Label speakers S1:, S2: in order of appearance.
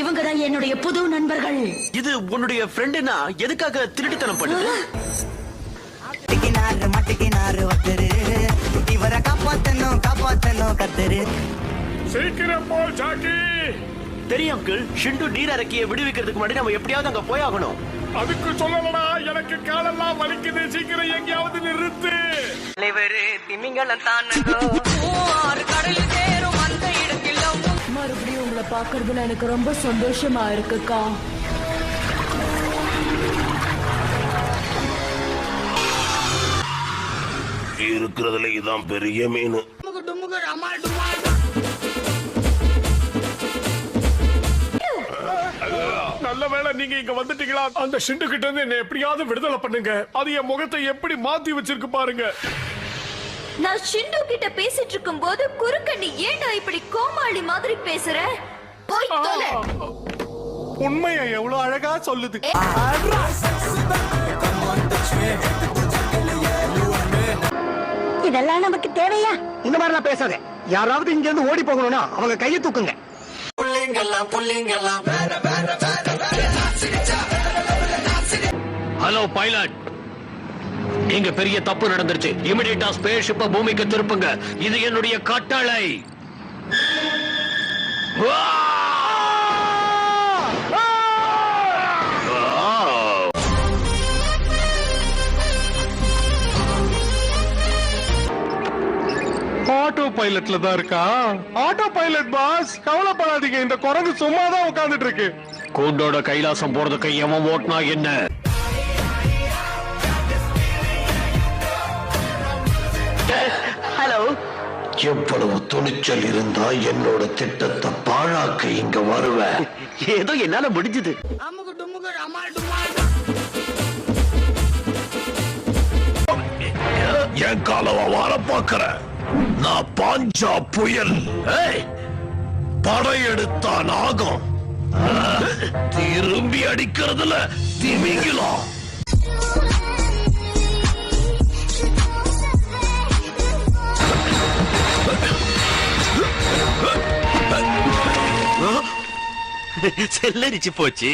S1: இவங்க தான் என்னுடைய புது நண்பர்கள்.
S2: இது உன்னுடைய ஃப்ரெண்டுனா எதுக்காக திருட்டுத்தனம் பண்ணுது?
S3: இவரை காப்பாத்தணும் கத்தரு.
S4: சீக்கிரம் போ ஜாக்கி.
S2: தெரியும் அங்கிள், ஷிண்டு நீர் அரக்கியை விடுவிக்கிறதுக்கு முன்னாடி நம்ம எப்படியாவது அங்க போயாகணும்.
S4: அதுக்கு சொல்லலடா, எனக்கு காலெல்லாம் வலிக்குது. சீக்கிரம் எங்கேயாவது நிறுத்து.
S3: திமிங்கலம் தானோ
S1: மறுபடியும் உங்களை பாக்குறதுல எனக்கு ரொம்ப சந்தோஷமா இருக்குக்கா.
S5: இருக்கிறதுல இதான் பெரிய மீன்.
S4: நல்ல வேளை நீங்க இங்க வந்துட்டீங்களா? அந்த ஷிண்டு கிட்ட இருந்து என்ன எப்படியாவது விடுதலை பண்ணுங்க. அது என் முகத்தை எப்படி மாத்தி வச்சிருக்கு பாருங்க.
S6: நான் ஷிண்டு கிட்ட பேசிட்டு இருக்கும் போது குறுக்க நீ ஏன்டா இப்படி கோமாளி மாதிரி பேசுற? போய் தொலை.
S4: உண்மையை எவ்வளவு அழகா சொல்லுது.
S3: இதெல்லாம் நமக்கு தேவையா? இந்த மாதிரி நான் பேசாத. யாராவது இங்க இருந்து ஓடி போகணும்னா அவங்க கையை தூக்குங்க.
S7: ஹலோ பைலட், இங்க பெரிய தப்பு நடந்துருச்சு. இமிடியேட்டா ஸ்பேஸ் ஷிப்பை பூமிக்கு திருப்புங்க. இது என்னுடைய கட்டளை.
S4: ஆட்டோ பைலட்ல தான் இருக்கா? ஆட்டோ பைலட் பாஸ், கவலைப்படாதீங்க. இந்த குரங்கு சும்மா தான் உட்கார்ந்துட்டு இருக்கு.
S7: கூண்டோட கைலாசம் போறதுக்கு எவன் ஓட்டினா என்ன?
S2: ஹலோ,
S5: எவ்வளவு துணிச்சல் இருந்தா என்னோட திட்டத்தை பாழாக்க இங்க வருவ?
S2: ஏதோ என்னால முடிஞ்சது.
S5: என் காலவ வார பாக்குற. நான் பாஞ்சா புயல். படையெடுத்தா நாகம். திரும்பி அடிக்கிறதுல திமிங்கலம்.
S2: செல்லரிச்சு போச்சு.